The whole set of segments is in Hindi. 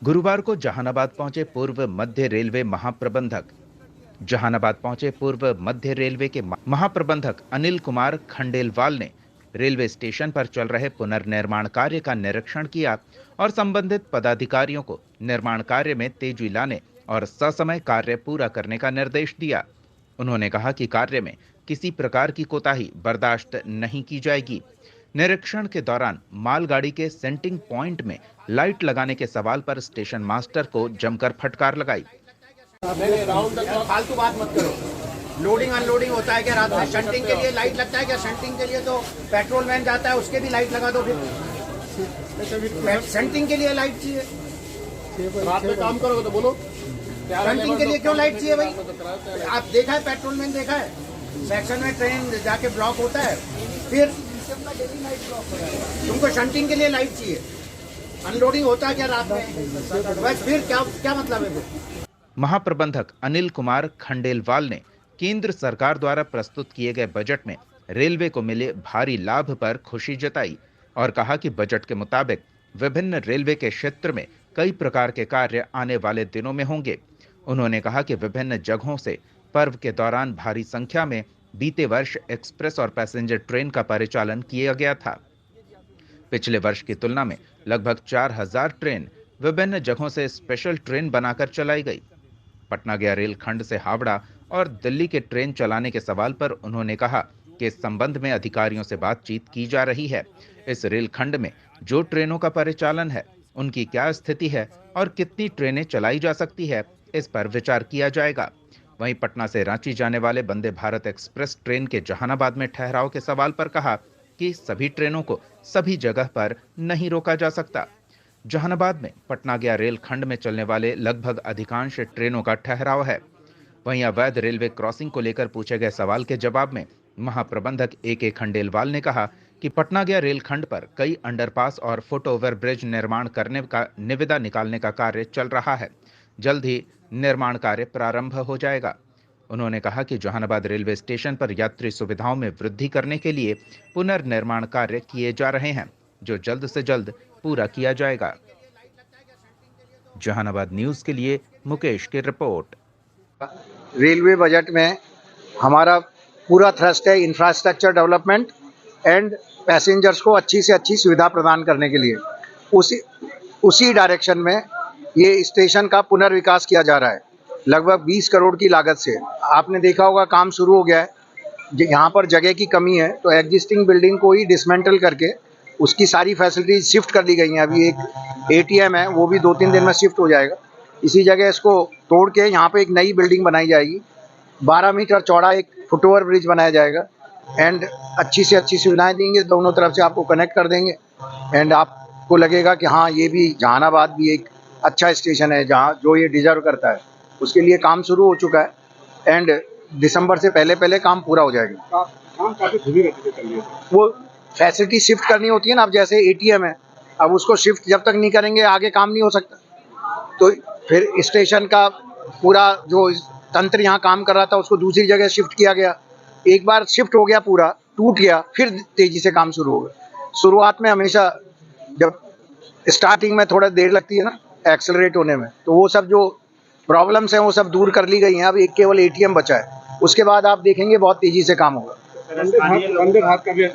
गुरुवार को जहानाबाद पहुंचे पूर्व मध्य रेलवे के महाप्रबंधक अनिल कुमार खंडेलवाल ने रेलवे स्टेशन पर चल रहे पुनर्निर्माण कार्य का निरीक्षण किया और संबंधित पदाधिकारियों को निर्माण कार्य में तेजी लाने और ससमय कार्य पूरा करने का निर्देश दिया। उन्होंने कहा कि कार्य में किसी प्रकार की कोताही बर्दाश्त नहीं की जाएगी। निरीक्षण के दौरान मालगाड़ी के सेंटिंग पॉइंट में लाइट लगाने के सवाल पर स्टेशन मास्टर को जमकर फटकार लगाई। राउंड द क्लॉक फालतू बात मत करो। लोडिंग अनलोडिंग होता है क्या रात में? शंटिंग के लिए लाइट लगता है क्या? शंटिंग के लिए तो पेट्रोल मैन जाता है, उसके भी लाइट लगा दो। फिर शंटिंग के लिए लाइट चाहिए। रात में काम करोगे तो बोलो। शंटिंग के लिए क्यों लाइट चाहिए भाई? आप देखा है, पेट्रोल मैन देखा है, सेक्शन में ट्रेन जाके ब्लॉक होता है, फिर तुमको शंटिंग के लिए लाइट चाहिए। अनलोडिंग होता है क्या रात में? बस फिर क्या मतलब है? महाप्रबंधक अनिल कुमार खंडेलवाल ने केंद्र सरकार द्वारा प्रस्तुत किए गए बजट में रेलवे को मिले भारी लाभ पर खुशी जताई और कहा कि बजट के मुताबिक विभिन्न रेलवे के क्षेत्र में कई प्रकार के कार्य आने वाले दिनों में होंगे। उन्होंने कहा कि विभिन्न जगहों से पर्व के दौरान भारी संख्या में बीते वर्ष एक्सप्रेस और पैसेंजर ट्रेन का परिचालन किया गया था। पिछले वर्ष की तुलना में लगभग 4000 ट्रेन विभिन्न जगहों से स्पेशल ट्रेन बनाकर चलाई गई। पटना गया रेलखंड से हावड़ा और दिल्ली के ट्रेन चलाने के सवाल पर उन्होंने कहा कि इस संबंध में अधिकारियों से बातचीत की जा रही है। इस रेलखंड में जो ट्रेनों का परिचालन है, उनकी क्या स्थिति है और कितनी ट्रेनें चलाई जा सकती है, इस पर विचार किया जाएगा। वहीं पटना से रांची जाने वाले वंदे भारत एक्सप्रेस ट्रेन के जहानाबाद में ठहराव के सवाल पर कहा कि सभी ट्रेनों को सभी जगह पर नहीं रोका जा सकता। जहानाबाद में पटना गया रेलखंड में चलने वाले लगभग अधिकांश ट्रेनों का ठहराव है। वहीं अवैध रेलवे क्रॉसिंग को लेकर पूछे गए सवाल के जवाब में महाप्रबंधक ए खंडेलवाल ने कहा कि पटना गया रेलखंड पर कई अंडरपास और फुटओवर ब्रिज निर्माण करने का निविदा निकालने का कार्य चल रहा है। जल्द ही निर्माण कार्य प्रारंभ हो जाएगा। उन्होंने कहा कि जहानाबाद रेलवे स्टेशन पर यात्री सुविधाओं में वृद्धि करने के लिए पुनर्निर्माण कार्य किए जा रहे हैं, जो जल्द से जल्द पूरा किया जाएगा। जहानाबाद न्यूज के लिए मुकेश की रिपोर्ट। रेलवे बजट में हमारा पूरा थ्रस्ट है इंफ्रास्ट्रक्चर डेवलपमेंट एंड पैसेंजर्स को अच्छी से अच्छी सुविधा प्रदान करने के लिए। उसी डायरेक्शन में ये स्टेशन का पुनर्विकास किया जा रहा है लगभग 20 करोड़ की लागत से। आपने देखा होगा काम शुरू हो गया है। यहाँ पर जगह की कमी है तो एग्जिस्टिंग बिल्डिंग को ही डिसमेंटल करके उसकी सारी फैसिलिटीज शिफ्ट कर दी गई हैं। अभी एक एटीएम है, वो भी 2-3 दिन में शिफ्ट हो जाएगा। इसी जगह इसको तोड़ के यहाँ पे एक नई बिल्डिंग बनाई जाएगी। 12 मीटर चौड़ा एक फुटओवर ब्रिज बनाया जाएगा एंड अच्छी से अच्छी सुविधाएं देंगे। दोनों तरफ से आपको कनेक्ट कर देंगे एंड आपको लगेगा कि हाँ, ये भी जहानाबाद भी एक अच्छा स्टेशन है जहाँ जो ये डिजर्व करता है। उसके लिए काम शुरू हो चुका है एंड दिसंबर से पहले काम पूरा हो जाएगा। काम काफी धीमी गति से चल रही है। वो फैसिलिटी शिफ्ट करनी होती है ना, अब जैसे एटीएम है, अब उसको शिफ्ट जब तक नहीं करेंगे आगे काम नहीं हो सकता। तो फिर स्टेशन का पूरा जो तंत्र यहाँ काम कर रहा था उसको दूसरी जगह शिफ्ट किया गया। एक बार शिफ्ट हो गया, पूरा टूट गया, फिर तेजी से काम शुरू हो गया। शुरुआत में हमेशा जब स्टार्टिंग में थोड़ा देर लगती है ना एक्सेलरेट होने में, तो वो सब जो प्रॉब्लम्स हैं वो सब दूर कर ली गई हैं। अब एक केवल एटीएम बचा है, उसके बाद आप देखेंगे बहुत तेजी से काम होगा। वंदे भारत का भी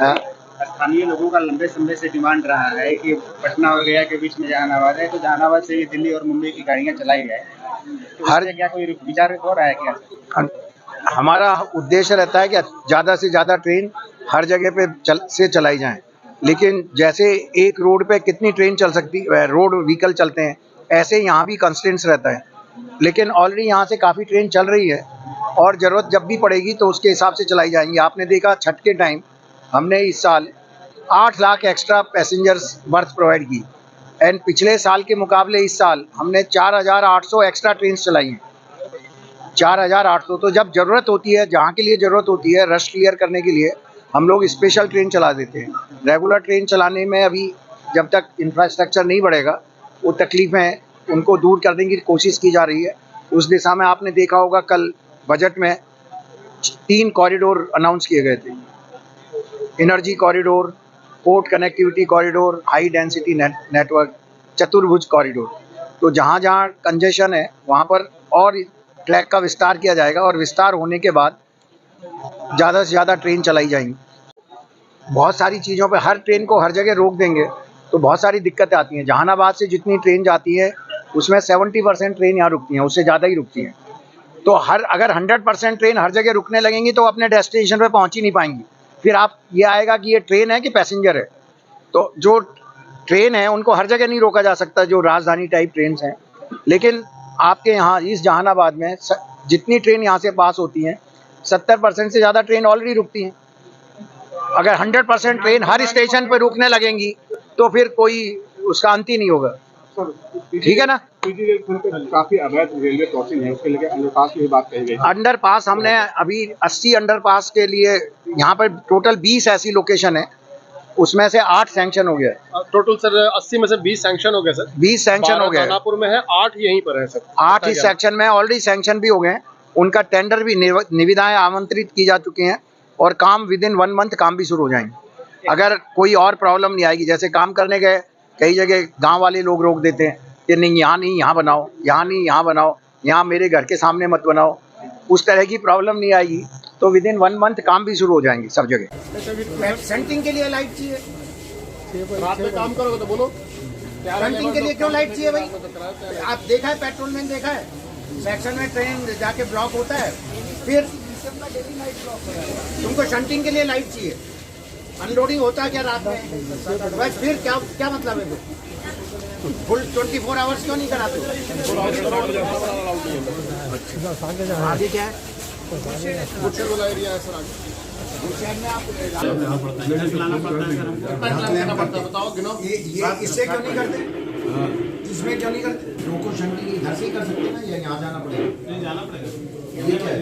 स्थानीय लोगों का लंबे समय से डिमांड रहा है कि पटना और गया के बीच में जहानाबाद है, तो जहानाबाद से ही दिल्ली और मुंबई की गाड़ियां चलाई जाए। तो हर क्या कोई विचार हो रहा है क्या? हमारा उद्देश्य रहता है कि ज़्यादा से ज़्यादा ट्रेन हर जगह पे चलाई जाएं, लेकिन जैसे एक रोड पे कितनी ट्रेन चल सकती है, रोड व्हीकल चलते हैं, ऐसे यहाँ भी कंस्ट्रेंट्स रहता है। लेकिन ऑलरेडी यहाँ से काफ़ी ट्रेन चल रही है और ज़रूरत जब भी पड़ेगी तो उसके हिसाब से चलाई जाएंगी। आपने देखा छठ के टाइम हमने इस साल 8 lakh extra passengers birth provide की एंड पिछले साल के मुकाबले इस साल हमने 4800 एक्स्ट्रा ट्रेन चलाई हैं। 4800। तो जब ज़रूरत होती है, जहाँ के लिए ज़रूरत होती है रश क्लियर करने के लिए, हम लोग स्पेशल ट्रेन चला देते हैं। रेगुलर ट्रेन चलाने में अभी जब तक इंफ्रास्ट्रक्चर नहीं बढ़ेगा वो तकलीफ़ें उनको दूर करने की कोशिश की जा रही है। उस दिशा में आपने देखा होगा कल बजट में 3 कॉरिडोर अनाउंस किए गए थे। Energy corridor, port connectivity corridor, high density network, चतुर्भुज कॉरिडोर। तो जहाँ जहाँ कंजेशन है वहाँ पर और ट्रैक का विस्तार किया जाएगा और विस्तार होने के बाद ज़्यादा से ज़्यादा ट्रेन चलाई जाएंगी। बहुत सारी चीज़ों पे हर ट्रेन को हर जगह रोक देंगे तो बहुत सारी दिक्कतें आती हैं। जहानाबाद से जितनी ट्रेन जाती है उसमें 70% ट्रेन यहाँ रुकती हैं, उससे ज़्यादा ही रुकती हैं। तो अगर 100% ट्रेन हर जगह रुकने लगेंगी तो अपने डेस्टिनेशन पे पहुँच ही नहीं पाएंगी। फिर आप ये आएगा कि ये ट्रेन है कि पैसेंजर है। तो जो ट्रेन है उनको हर जगह नहीं रोका जा सकता, जो राजधानी टाइप ट्रेन हैं। लेकिन आपके यहाँ इस जहानाबाद में जितनी ट्रेन यहाँ से पास होती हैं 70% से ज़्यादा ट्रेन ऑलरेडी रुकती हैं। अगर 100% ट्रेन हर स्टेशन पर रुकने लगेंगी तो फिर कोई उसका अंत ही नहीं होगा। ठीक है ना। काफी अवैध रेलवे क्रॉसिंग है, उसके लिए अंडरपास की भी बात कही गई। अंडरपास हमने अभी 80 अंडरपास के लिए यहाँ पर टोटल 20 ऐसी लोकेशन है, उसमें से 8 सैंक्शन हो गया। टोटल सर 80 में से 20 सैंक्शन हो गए सर। 20 सैंक्शन हो गए। दानापुर में है, 8 यहीं पर है सर। 8 इस सेक्शन में ऑलरेडी सैंक्शन भी हो गए हैं। उनका टेंडर भी निविदाएं आमंत्रित की जा चुकी हैं और काम विदिन 1 मंथ काम भी शुरू हो जाएंगे। अगर कोई और प्रॉब्लम नहीं आएगी, जैसे काम करने गए कई जगह गांव वाले लोग रोक देते हैं कि नहीं यहाँ बनाओ, यहाँ नहीं यहाँ बनाओ, यहाँ मेरे घर के सामने मत बनाओ, उस तरह की प्रॉब्लम नहीं आएगी तो विदिन 1 मंथ काम भी शुरू हो जाएंगे सब जगह। सेंटिंग के लिए लाइट चाहिए, रात में काम करोगे तो बोलो। सेंटिंग के लिए क्यों लाइट चाहिए भाई? आप देखा है, पेट्रोलमैन देखा है, सेक्शन में ट्रेन जाके ब्लॉक होता है, फिर तुमको शंटिंग के लिए लाइट चाहिए। अनलोडिंग होता है क्या रात में? बस फिर क्या मतलब है? फुल 24 आवर्स क्यों नहीं कराते? आगे क्या है? इससे क्यों नहीं करते? इसमें क्यों नहीं करते? लोगों को शंटिंग घर से ही कर सकते ना, या यहाँ जाना पड़ेगा? ये क्या है?